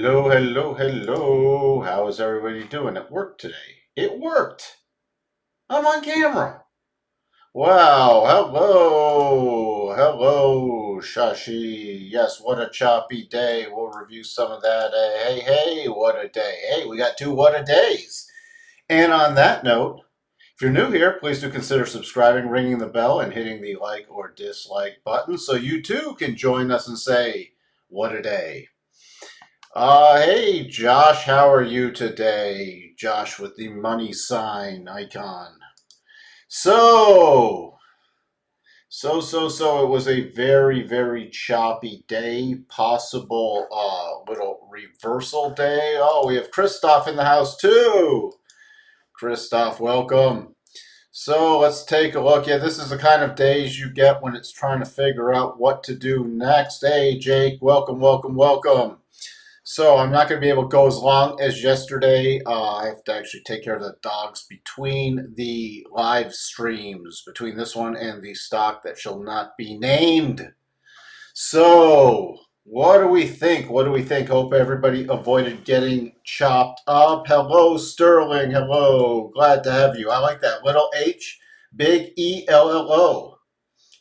Hello, hello, hello. How is everybody doing at work today? It worked. I'm on camera. Wow, hello. Hello, Shashi. Yes, what a choppy day. We'll review some of that. Hey, what a day. Hey, we got two what a days. And on that note, if you're new here, please do consider subscribing, ringing the bell, and hitting the like or dislike button so you too can join us and say, what a day. Hey Josh, how are you today? Josh with the money sign icon. So, it was a very, very choppy day, possible little reversal day. Oh, we have Christoph in the house too. Christoph, welcome. So let's take a look. Yeah, this is the kind of days you get when it's trying to figure out what to do next. Hey Jake, welcome, welcome, welcome. So I'm not going to be able to go as long as yesterday. I have to actually take care of the dogs between the live streams, between this one and the stock that shall not be named. So what do we think? What do we think? Hope everybody avoided getting chopped up. Hello, Sterling. Hello. Glad to have you. I like that. Little H, big ELLO.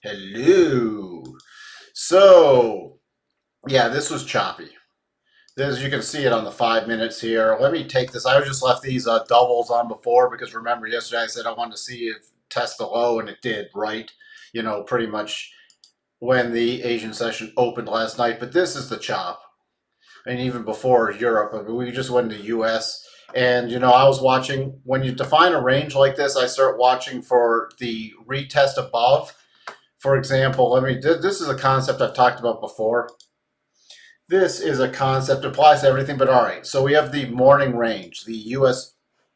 Hello. So, yeah, this was choppy. As you can see it on the 5 minutes here. Let me take this. I just left these doubles on before because remember yesterday I said I wanted to see if test the low, and it did, right? You know, pretty much when the Asian session opened last night. But this is the chop. And even before Europe, I mean, we just went to US. And, you know, I was watching, when you define a range like this, I start watching for the retest above. For example, this is a concept I've talked about before. This is a concept, applies to everything, but all right. So we have the morning range, the U.S.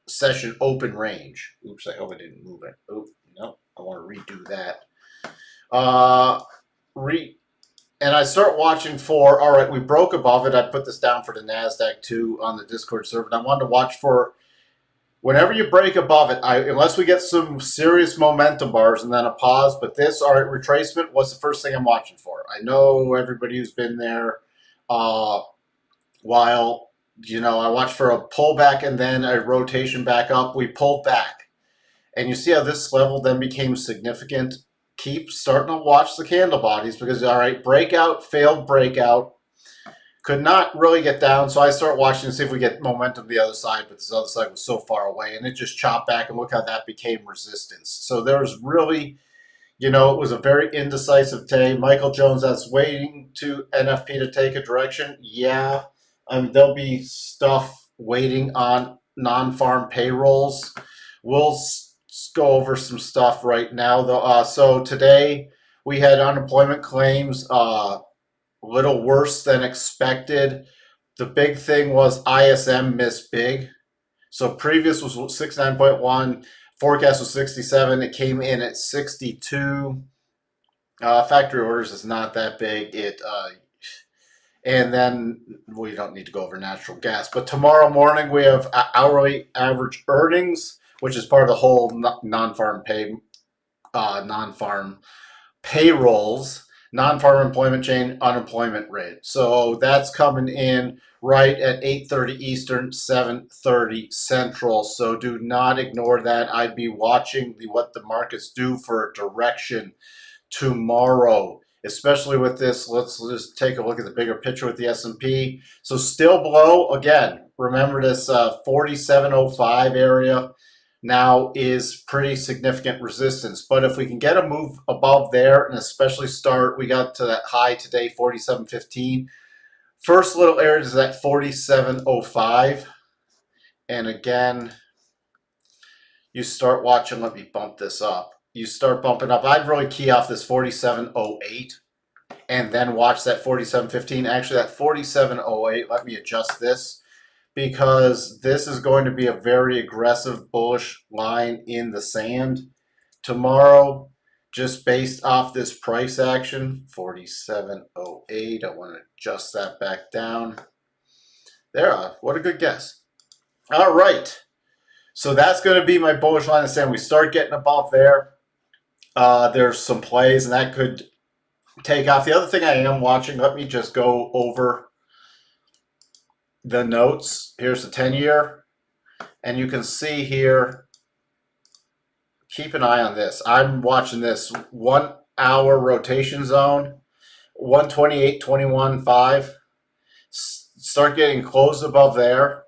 session open range. Oops, I hope I didn't move it. Oh, no, I want to redo that. Uh, and I start watching for, all right, we broke above it. I put this down for the Nasdaq too on the Discord server. And I wanted to watch for whenever you break above it, unless we get some serious momentum bars and then a pause. But this, all right, retracement was the first thing I'm watching for. I know everybody who's been there. While, you know, I watched for a pullback and then a rotation back up, we pulled back. And you see how this level then became significant. Keep starting to watch the candle bodies because, all right, breakout, failed breakout. Could not really get down, so I start watching to see if we get momentum the other side, but this other side was so far away, and it just chopped back, and look how that became resistance. So there was really, you know, it was a very indecisive day. Michael Jones, that's waiting to NFP to take a direction. Yeah, there'll be stuff waiting on non-farm payrolls. We'll go over some stuff right now, though. So today we had unemployment claims, a little worse than expected. The big thing was ISM missed big. So previous was 69.1. Forecast was 67. It came in at 62. Factory orders is not that big. And then we don't need to go over natural gas. But tomorrow morning we have hourly average earnings, which is part of the whole non-farm payrolls, non-farm employment chain, unemployment rate. So that's coming in right at 8:30 Eastern, 7:30 Central. So do not ignore that. I'd be watching what the markets do for a direction tomorrow, especially with this. Let's just take a look at the bigger picture with the S&P. So still below, again, remember this 4705 area now is pretty significant resistance. But if we can get a move above there, and especially start, we got to that high today, 4715. First little area is at 4705. And again, you start watching, let me bump this up. You start bumping up. I'd really key off this 4708 and then watch that 4715. Actually, that 4708, let me adjust this because this is going to be a very aggressive bullish line in the sand tomorrow, just based off this price action. 4708. I want to adjust that back down. There, what a good guess. All right. So that's going to be my bullish line of sand. We start getting above there. There's some plays, and that could take off. The other thing I am watching, let me just go over the notes. Here's the 10-year. And you can see here, keep an eye on this. I'm watching this 1 hour rotation zone, 128.21.5. Start getting closed above there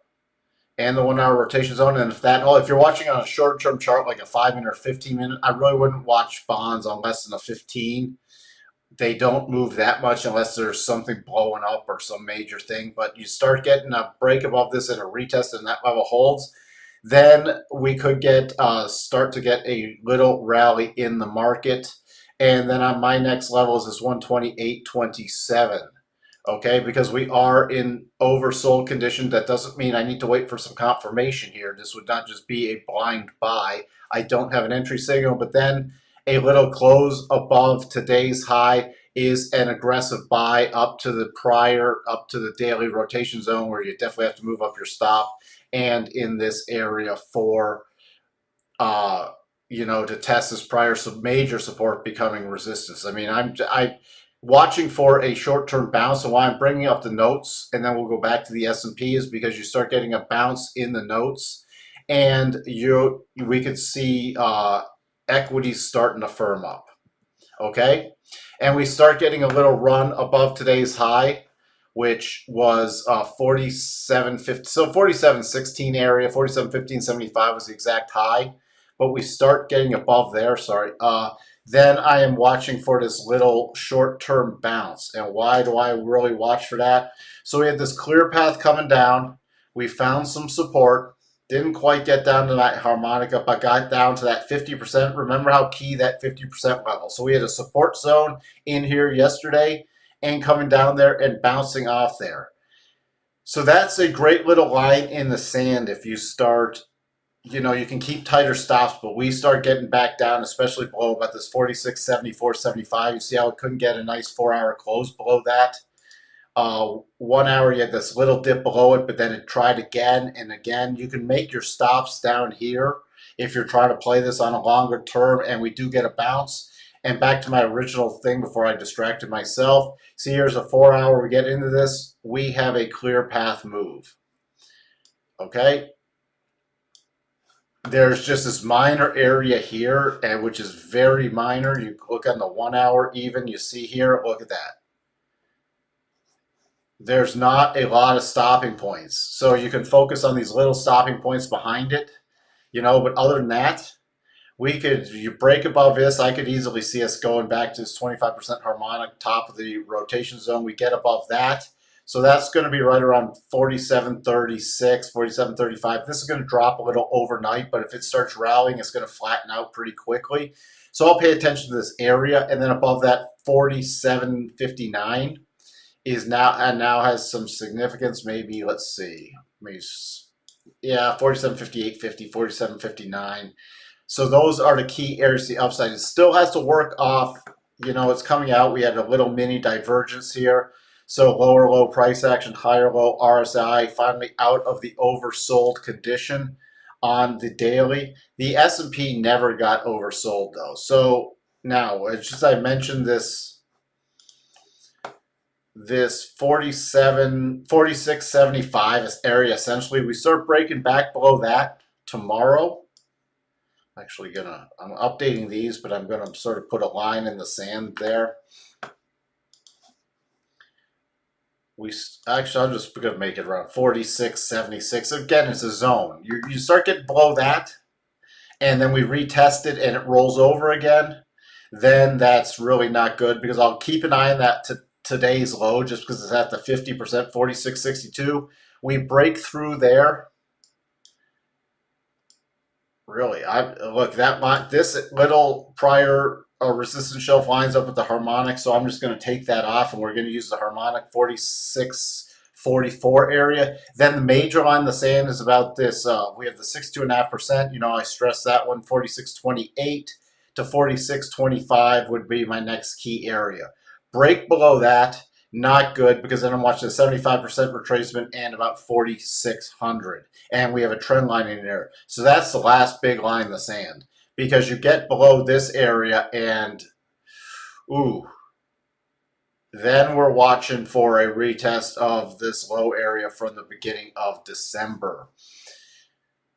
and the 1 hour rotation zone. And if you're watching on a short term chart like a 5 minute or 15 minute, I really wouldn't watch bonds on less than a 15. They don't move that much unless there's something blowing up or some major thing. But you start getting a break above this and a retest and that level holds, then we could get start to get a little rally in the market. And then on my next level is this 128.27. Okay, because we are in oversold condition. That doesn't mean I need to wait for some confirmation here. This would not just be a blind buy. I don't have an entry signal, but then a little close above today's high is an aggressive buy up to the daily rotation zone, where you definitely have to move up your stop, and in this area for to test this prior major support becoming resistance. I mean, I'm watching for a short-term bounce, and why I'm bringing up the notes, and then we'll go back to the S&P, is because you start getting a bounce in the notes, and we could see equities starting to firm up. Okay, and we start getting a little run above today's high, which was 47.50, so 47.16 area, 47.15.75 was the exact high, but we start getting above there. Sorry. Then I am watching for this little short-term bounce. And why do I really watch for that? So we had this clear path coming down. We found some support. Didn't quite get down to that harmonica, but got down to that 50%. Remember how key that 50% level. So we had a support zone in here yesterday and coming down there and bouncing off there. So that's a great little line in the sand. If you start, you can keep tighter stops, but we start getting back down, especially below about this 46.74.75. You see how it couldn't get a nice 4 hour close below that. 1 hour, you had this little dip below it, but then it tried again and again. You can make your stops down here if you're trying to play this on a longer term, and we do get a bounce. And back to my original thing before I distracted myself. See, here's a 4 hour. We get into this. We have a clear path move. Okay. There's just this minor area here, and which is very minor. You look on the 1 hour even, you see here, look at that. There's not a lot of stopping points. So you can focus on these little stopping points behind it, but other than that, you break above this, I could easily see us going back to this 25% harmonic top of the rotation zone. We get above that. So that's going to be right around 47.36, 47.35. This is going to drop a little overnight, but if it starts rallying, it's going to flatten out pretty quickly. So I'll pay attention to this area, and then above that 47.59 is now has some significance. Maybe, let's see, maybe, yeah, 47.58.50, 47.59. So those are the key areas to the upside. It still has to work off, it's coming out. We had a little mini divergence here. So lower low price action, higher low RSI, finally out of the oversold condition on the daily. The S&P never got oversold though. So now, it's just I mentioned this 46.75 area, essentially. We start breaking back below that tomorrow. Actually I'm updating these, but I'm gonna sort of put a line in the sand there. I'm just gonna make it around 46.76. Again, it's a zone. You start getting below that, and then we retest it and it rolls over again, then that's really not good, because I'll keep an eye on that today's low, just because it's at the 50%, 46.62. We break through there. Really, look, this little prior resistance shelf lines up with the harmonic, so I'm just going to take that off, and we're going to use the harmonic 46.44 area. Then the major line in the sand is about this. We have the 62.5%. I stress that one. 46.28 to 46.25 would be my next key area. Break below that, not good, because then I'm watching a 75% retracement and about 4,600. And we have a trend line in there. So that's the last big line in the sand, because you get below this area and, ooh, Then we're watching for a retest of this low area from the beginning of December.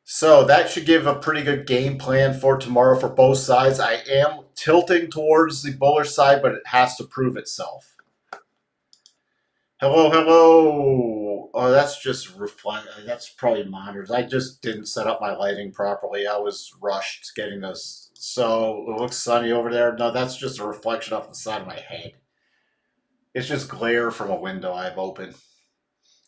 So that should give a pretty good game plan for tomorrow for both sides. I am tilting towards the bullish side, but it has to prove itself. Hello, hello. Oh, that's just reflect. That's probably monitors. I just didn't set up my lighting properly. I was rushed getting this. So it looks sunny over there. No, that's just a reflection off the side of my head. It's just glare from a window I've opened.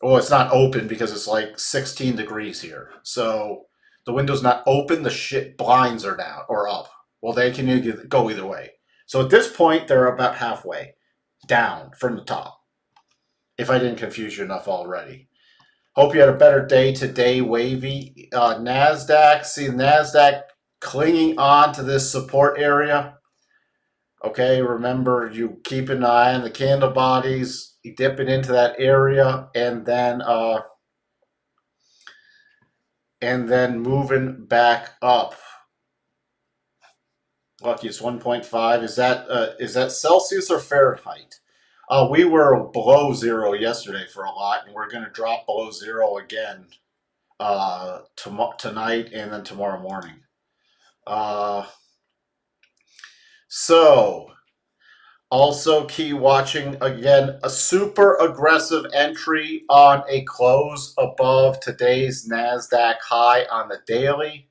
Well, it's not open because it's like 16 degrees here. So the window's not open. The shit blinds are down or up. Well, they can go either way. So at this point, they're about halfway down from the top. If I didn't confuse you enough already. Hope you had a better day today, Wavy. Nasdaq, see Nasdaq clinging on to this support area. Okay, remember you keep an eye on the candle bodies, you dip it into that area, and then moving back up. Lucky it's 1.5. Is that Celsius or Fahrenheit? We were below zero yesterday for a lot, and we're going to drop below zero again tonight and then tomorrow morning. So also keep watching again a super aggressive entry on a close above today's Nasdaq high on the daily.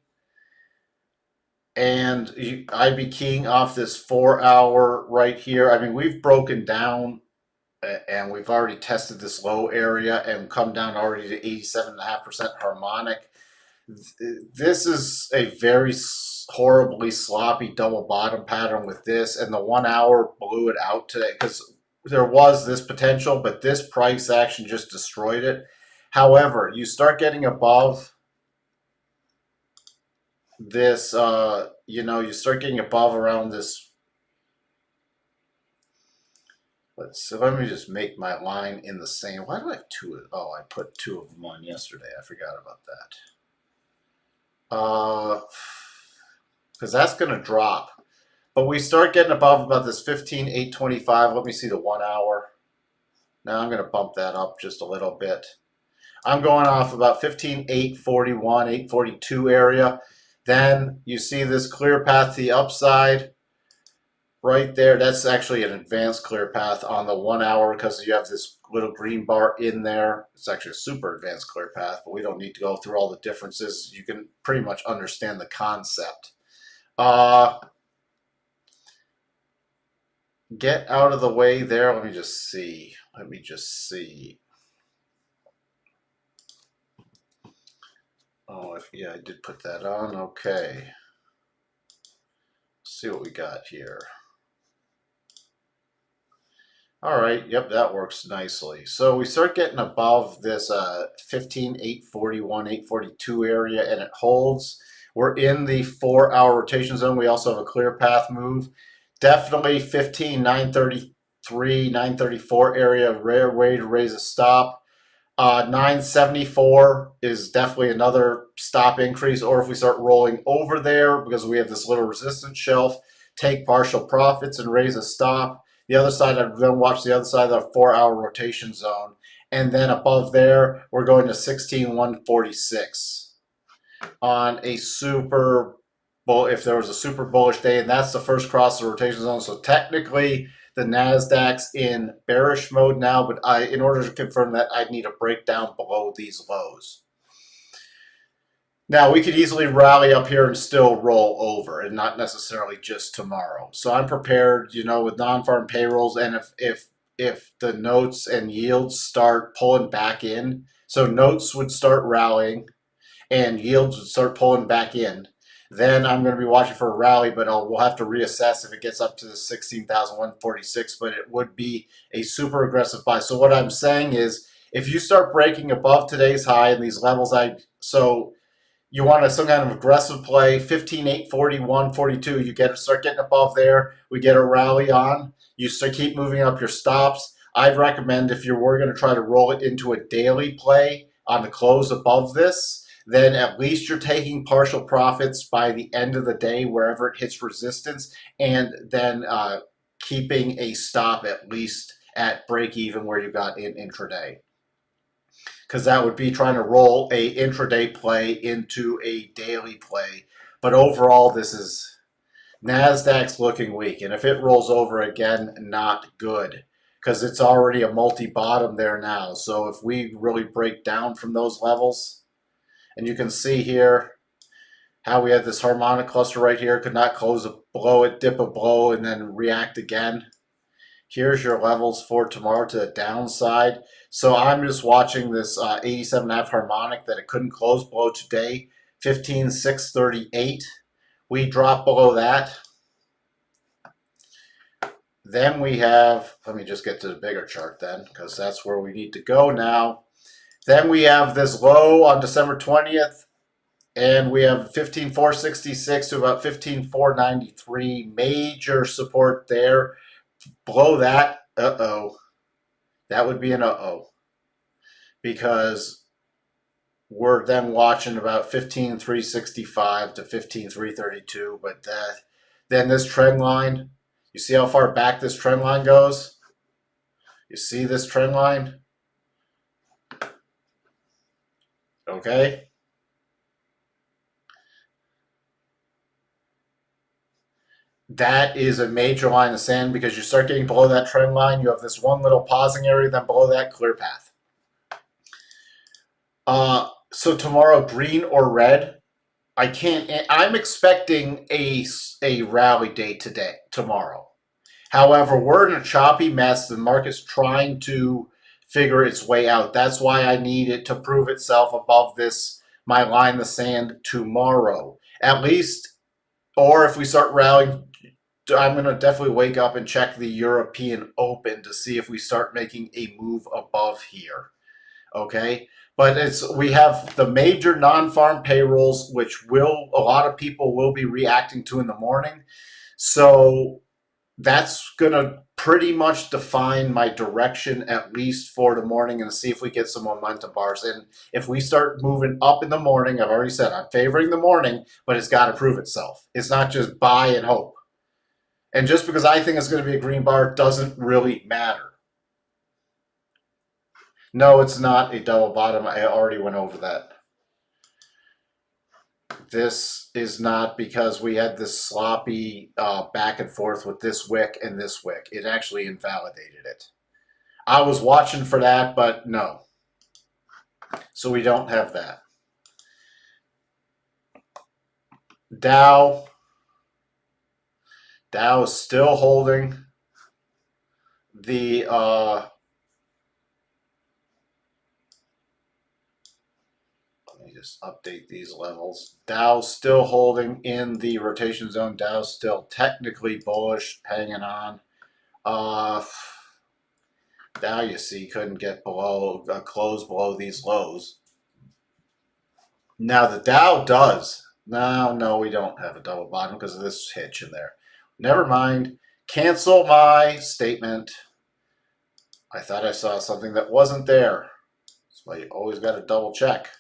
And I'd be keying off this 4 hour right here. I mean, we've broken down and we've already tested this low area and come down already to 87.5% harmonic. This is a very horribly sloppy double bottom pattern with this, and the 1 hour blew it out today because there was this potential, but this price action just destroyed it. However, you start getting above this, you start getting above around this. Let me just make my line in the same. Why do I have two? Oh, I put two of them on yesterday. I forgot about that. Because that's going to drop. But we start getting above about this 15,825. Let me see the 1 hour. Now I'm going to bump that up just a little bit. I'm going off about 15,841, 842 area. Then you see this clear path to the upside right there. That's actually an advanced clear path on the 1 hour because you have this little green bar in there. It's actually a super advanced clear path, but we don't need to go through all the differences. You can pretty much understand the concept. Get out of the way there. Let me just see. Oh, yeah, I did put that on. Okay. Let's see what we got here. All right, yep, that works nicely. So we start getting above this 15,841, 842 area, and it holds. We're in the 4 hour rotation zone. We also have a clear path move. Definitely 15,933, 934 area, rare way to raise a stop. 974 is definitely another stop increase, or if we start rolling over there because we have this little resistance shelf, take partial profits and raise a stop. The other side, I'd then watch the other side of the 4 hour rotation zone. And then above there, we're going to 16,146 on a super bull, if there was a super bullish day, and that's the first cross the rotation zone. So technically, the Nasdaq's in bearish mode now, but in order to confirm that, I'd need a breakdown below these lows. Now, we could easily rally up here and still roll over, and not necessarily just tomorrow. So I'm prepared, with non-farm payrolls, and if the notes and yields start pulling back in, so notes would start rallying, and yields would start pulling back in, then I'm going to be watching for a rally, but we'll have to reassess if it gets up to the 16,146, but it would be a super aggressive buy. So what I'm saying is, if you start breaking above today's high in these levels, you want some kind of aggressive play, 15,841, 42, you start getting above there, we get a rally on, you start keep moving up your stops. I'd recommend if we're going to try to roll it into a daily play on the close above this, then at least you're taking partial profits by the end of the day wherever it hits resistance, and then keeping a stop at least at break even where you got in intraday. Because that would be trying to roll a intraday play into a daily play. But overall, this is Nasdaq's looking weak. And if it rolls over again, not good. Because it's already a multi-bottom there now. So if we really break down from those levels, and you can see here how we had this harmonic cluster right here, could not close below it, dip a blow, and then react again. Here's your levels for tomorrow to the downside. So I'm just watching this 87.5 harmonic that it couldn't close below today, 15,638. We drop below that. Then we have, let me just get to the bigger chart then, because that's where we need to go now. Then we have this low on December 20th, and we have 15,466 to about 15,493. Major support there. Below that, that would be an because we're then watching about 15,365 to 15,332. But then this trend line, you see how far back this trend line goes? You see this trend line? Okay. That is a major line in the sand because you start getting below that trend line, you have this one little pausing area, then below that, clear path. So tomorrow, green or red? I'm expecting a rally day tomorrow. However, we're in a choppy mess. The market's trying to figure its way out. That's why I need it to prove itself above this, my line in the sand tomorrow. At least, or if we start rallying, I'm going to definitely wake up and check the European Open to see if we start making a move above here. Okay, but we have the major non-farm payrolls, which a lot of people will be reacting to in the morning. So that's going to pretty much define my direction, at least for the morning, and see if we get some momentum bars. And if we start moving up in the morning, I've already said I'm favoring the morning, but it's got to prove itself. It's not just buy and hope. And just because I think it's going to be a green bar doesn't really matter. No, it's not a double bottom. I already went over that. This is not because we had this sloppy back and forth with this wick and this wick. It actually invalidated it. I was watching for that, but no. So we don't have that. Dow is still holding the just update these levels. Dow's still holding in the rotation zone. Dow's still technically bullish, hanging on. Dow, you see, couldn't get below, close below these lows. Now the Dow does. No, we don't have a double bottom because of this hitch in there. Never mind. Cancel my statement. I thought I saw something that wasn't there. That's why you always got to double check.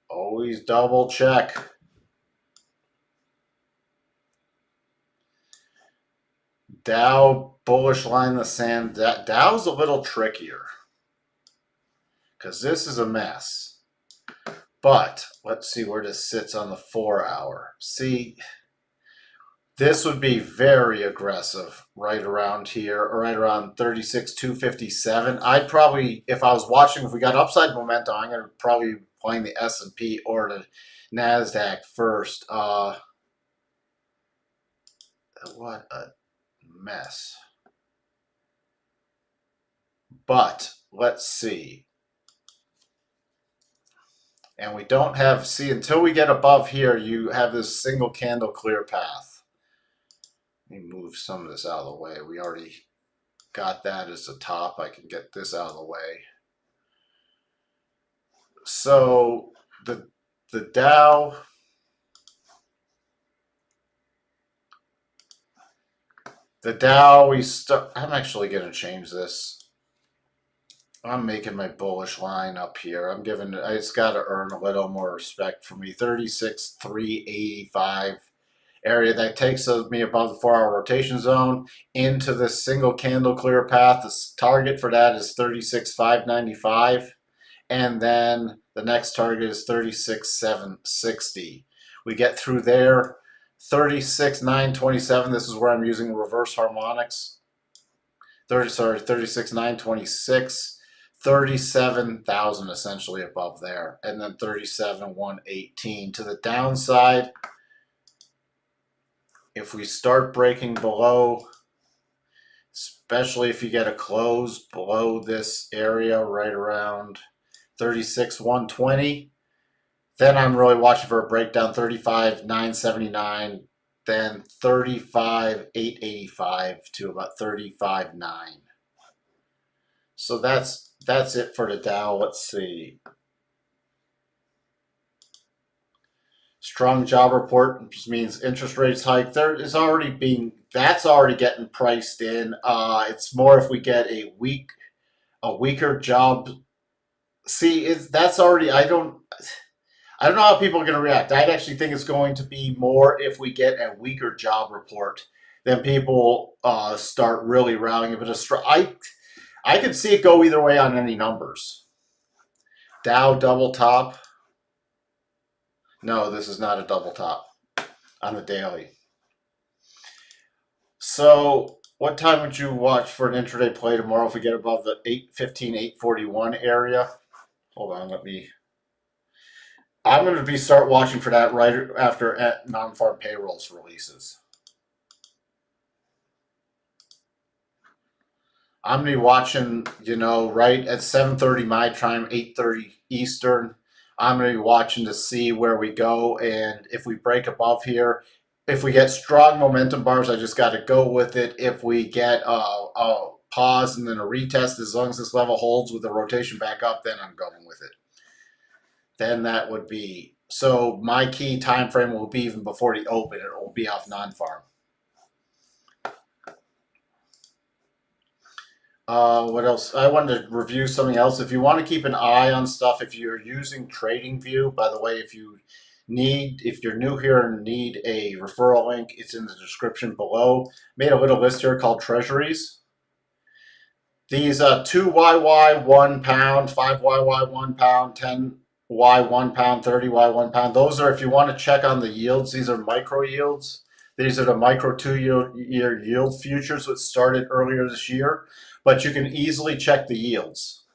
Always double check. Dow bullish line in the sand. Dow's a little trickier because this is a mess. But let's see where this sits on the 4 hour. See, this would be very aggressive right around here, or right around 36,257. I'd probably, if I was watching, if we got upside momentum, I'm going to probably be playing the S&P or the Nasdaq first. What a mess. But let's see. And we don't have, see, until we get above here, you have this single candle clear path. Let me move some of this out of the way. We already got that as the top. I can get this out of the way. So the Dow, I'm actually going to change this. I'm making my bullish line up here. It's got to earn a little more respect for me. 36,385. area that takes me above the 4-hour rotation zone into this single candle clear path. The target for that is 36,595, and then the next target is 36,760. We get through there, 36,927. This is where I'm using reverse harmonics. 36,926. 37,000 essentially above there, and then 37,118 to the downside. If we start breaking below, especially if you get a close below this area right around 36,120, then I'm really watching for a breakdown. 35,979, then 35,885 to about 35,9. So that's it for the Dow. Let's see. Strong job report, which means interest rates hike. That's already getting priced in. It's more if we get a weaker job. See, that's already. I don't know how people are going to react. I'd actually think it's going to be more if we get a weaker job report. Then people start really rallying. But I could see it go either way on any numbers. Dow double top. No, this is not a double top on the daily. So what time would you watch for an intraday play tomorrow if we get above the 815, 841 area? Hold on, I'm going to start watching for that right after non-farm payrolls releases. I'm going to be watching, right at 7:30 my time, 8:30 Eastern. I'm going to be watching to see where we go, and if we break above here, if we get strong momentum bars, I just got to go with it. If we get a pause and then a retest, as long as this level holds with the rotation back up, then I'm going with it. Then that would be, so my key time frame will be even before the open. It will be off non-farm. What else? I wanted to review something else. If you want to keep an eye on stuff, if you're using TradingView, by the way, if you're new here and need a referral link, it's in the description below. Made a little list here called Treasuries. These 2YY 1 pound, 5YY 1 pound, 10Y 1 pound, 30Y 1 pound. Those are, if you want to check on the yields, these are micro yields. These are the micro 2-year yield futures, which started earlier this year. But you can easily check the yields.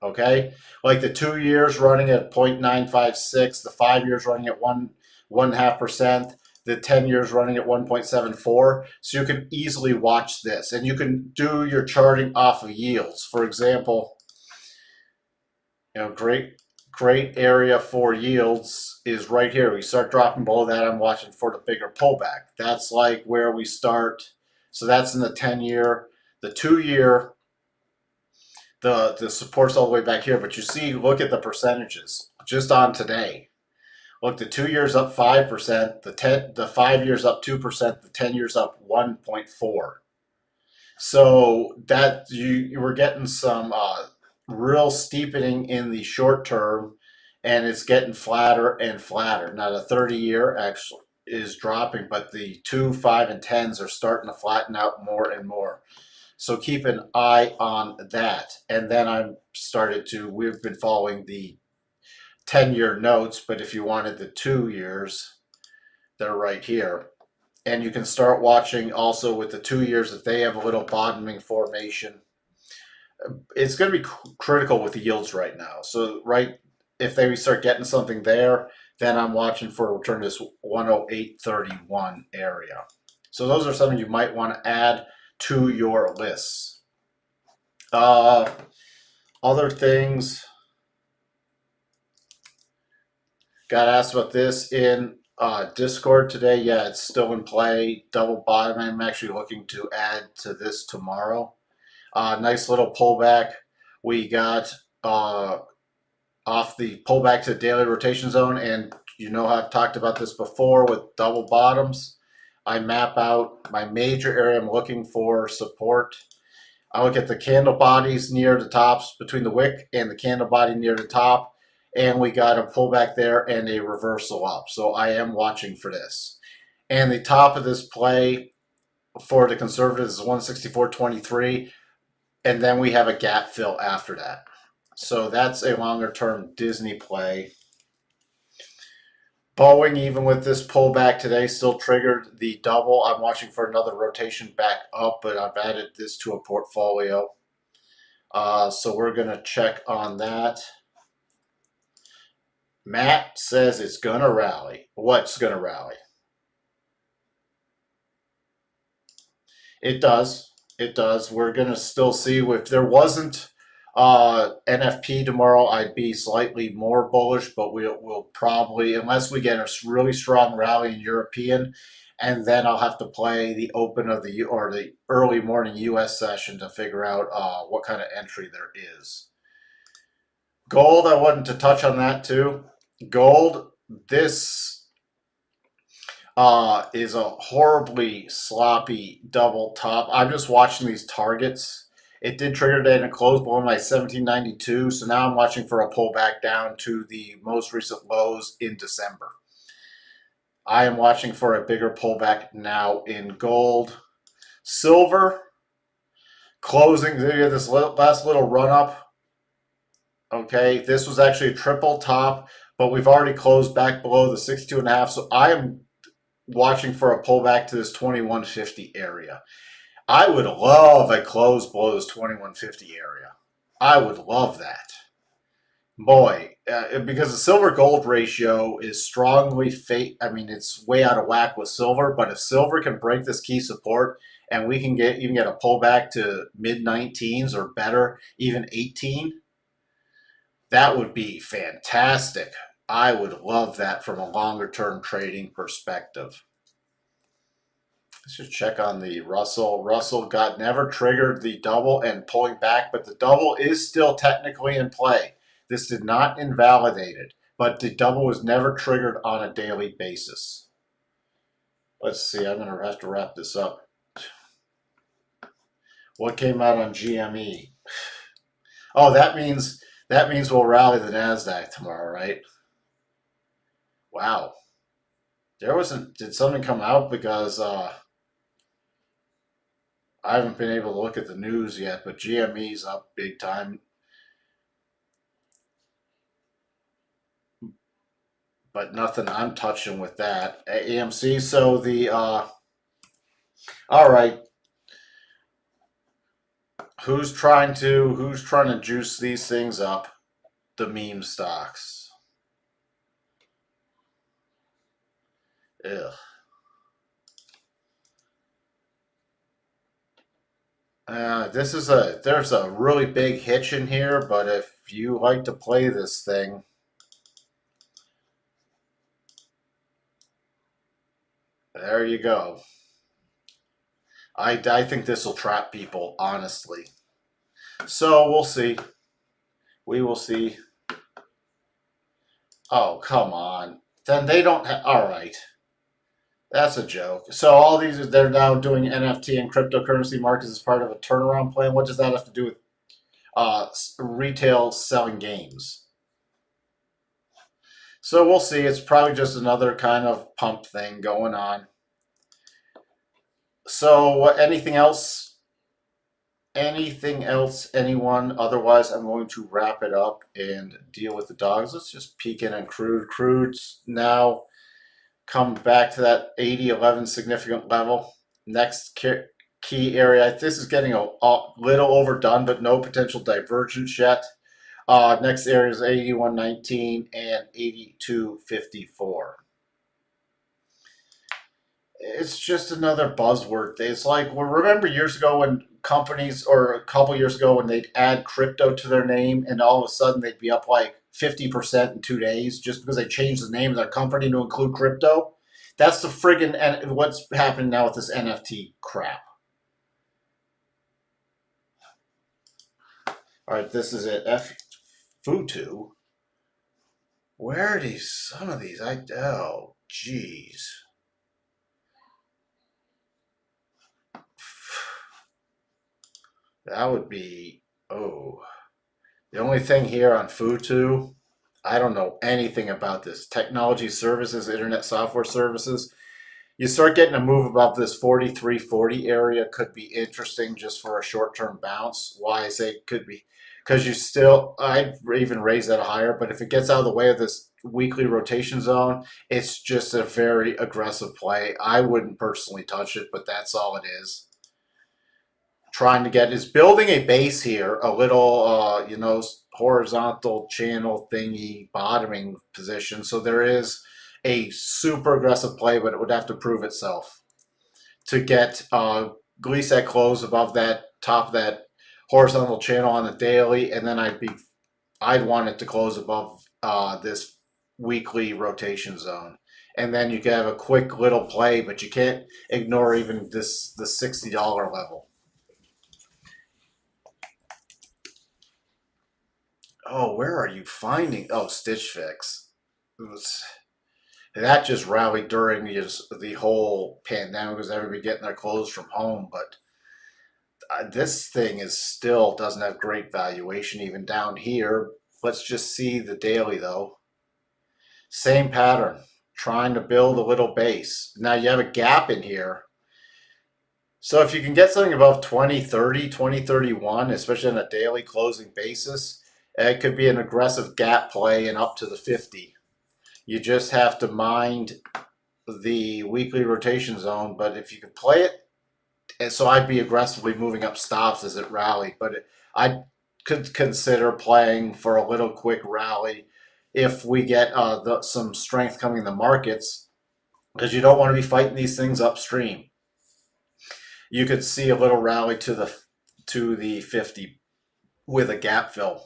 Okay, like the 2 years running at 0.956, the 5 years running at 1.5%, the 10 years running at 1.74. So you can easily watch this, and you can do your charting off of yields. For example, great area for yields is right here. We start dropping below that. I'm watching for the bigger pullback. That's like where we start. So that's in the 10-year. The 2-year, the support's all the way back here, but you see, look at the percentages just on today. Look, the 2 years up 5%, the 5 years up 2%, the 10 years up 1.4. So that you were getting some real steepening in the short term, and it's getting flatter and flatter. Now the 30-year actually is dropping, but the 2, 5, and 10s are starting to flatten out more and more. So keep an eye on that. And then we've been following the 10-year notes, but if you wanted the 2 years, they're right here. And you can start watching also with the 2 years if they have a little bottoming formation. It's going to be critical with the yields right now. So if they start getting something there, then I'm watching for a return to this 108.31 area. So those are something you might want to add to your lists. Other things, got asked about this in Discord today. Yeah, it's still in play. Double bottom. I'm actually looking to add to this tomorrow. Nice little pullback. We got off the pullback to daily rotation zone, and I've talked about this before with double bottoms. I map out my major area I'm looking for support. I look at the candle bodies near the tops between the wick and the candle body near the top, and we got a pullback there and a reversal up. So I am watching for this. And the top of this play for the conservatives is 164.23. And then we have a gap fill after that. So that's a longer term Disney play. Boeing, even with this pullback today, still triggered the double. I'm watching for another rotation back up, but I've added this to a portfolio. So we're going to check on that. Matt says it's going to rally. What's going to rally? It does. It does. We're going to still see. If there wasn't NFP tomorrow, I'd be slightly more bullish, but we'll probably, unless we get a really strong rally in European, and then I'll have to play the open of the early morning U.S. session to figure out what kind of entry there is. Gold, I wanted to touch on that too. Gold, this is a horribly sloppy double top. I'm just watching these targets. It did trigger today and it closed below my 1792. So now I'm watching for a pullback down to the most recent lows in December. I am watching for a bigger pullback now in gold. Silver, closing this last little run up. Okay, this was actually a triple top, but we've already closed back below the 62.5. So I am watching for a pullback to this 2150 area. I would love a close below this 2150 area. I would love that. Boy, because the silver gold ratio is strongly it's way out of whack with silver, but if silver can break this key support and we can even get a pullback to mid 19s or better, even 18, that would be fantastic. I would love that from a longer term trading perspective. Let's just check on the Russell. Russell never triggered the double and pulling back, but the double is still technically in play. This did not invalidate it, but the double was never triggered on a daily basis. Let's see, I'm going to have to wrap this up. What came out on GME? Oh, that means we'll rally the Nasdaq tomorrow, right? Wow. Did something come out? Because I haven't been able to look at the news yet, but GME's up big time. But nothing I'm touching with that. AMC, so all right. Who's trying to juice these things up? The meme stocks. Ugh. There's a really big hitch in here, but if you like to play this thing, there you go. I think this will trap people, honestly. So we'll see. We will see. Oh, come on. Then they don't have, all right. That's a joke. So all they're now doing NFT and cryptocurrency markets as part of a turnaround plan. What does that have to do with retail selling games? So we'll see. It's probably just another kind of pump thing going on. So anything else? Anything else, anyone? Otherwise, I'm going to wrap it up and deal with the dogs. Let's just peek in on crude. Crude's now come back to that 80.11 significant level. Next key area. This is getting a little overdone, but no potential divergence yet. Next area is 81.19 and 82.54. It's just another buzzword. It's like, well, remember years ago when companies, or a couple years ago when they'd add crypto to their name and all of a sudden they'd be up like 50% in 2 days just because they changed the name of their company to include crypto? That's the friggin' and what's happening now with this NFT crap. All right, this is it. Futu. Where are these? Some of these, oh, jeez. That would be, oh. The only thing here on Futu, I don't know anything about this. Technology services, internet software services. You start getting a move above this 43.40 area could be interesting just for a short-term bounce. Why I say could be, because you still, I'd even raise that higher, but if it gets out of the way of this weekly rotation zone, it's just a very aggressive play. I wouldn't personally touch it, but that's all it is. Trying to get is building a base here, a little, horizontal channel thingy bottoming position. So there is a super aggressive play, but it would have to prove itself to get at least that close above that top of that horizontal channel on the daily, and then I'd want it to close above this weekly rotation zone, and then you can have a quick little play, but you can't ignore even the $60 level. Oh, where are you finding? Oh, Stitch Fix. That just rallied during the whole pandemic because everybody getting their clothes from home, but this thing is still doesn't have great valuation even down here. Let's just see the daily though. Same pattern, trying to build a little base. Now you have a gap in here. So if you can get something above 2030, 2031, especially on a daily closing basis, it could be an aggressive gap play and up to the 50. You just have to mind the weekly rotation zone, but if you can play it, and so I'd be aggressively moving up stops as it rallied, but I could consider playing for a little quick rally if we get some strength coming in the markets, because you don't want to be fighting these things upstream. You could see a little rally to the 50 with a gap fill,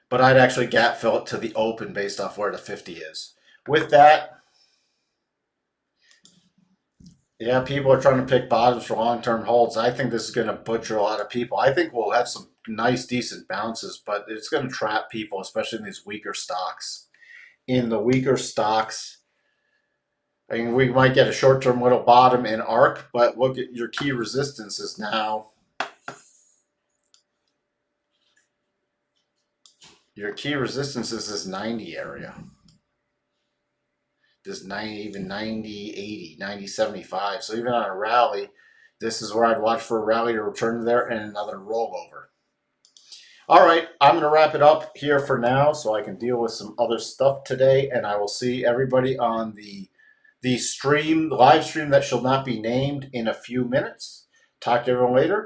but I'd actually gap fill it to the open based off where the 50 is. With that, yeah, people are trying to pick bottoms for long-term holds. I think this is going to butcher a lot of people. I think we'll have some nice, decent bounces, but it's going to trap people, especially in these weaker stocks. In the weaker stocks, I mean, we might get a short-term little bottom in ARC, but look at your key resistances now. Your key resistance is this 90 area. This 90, even 90, 80, 90, 75. So even on a rally, this is where I'd watch for a rally to return to there and another rollover. All right, I'm going to wrap it up here for now so I can deal with some other stuff today, and I will see everybody on the live stream that shall not be named in a few minutes. Talk to everyone later.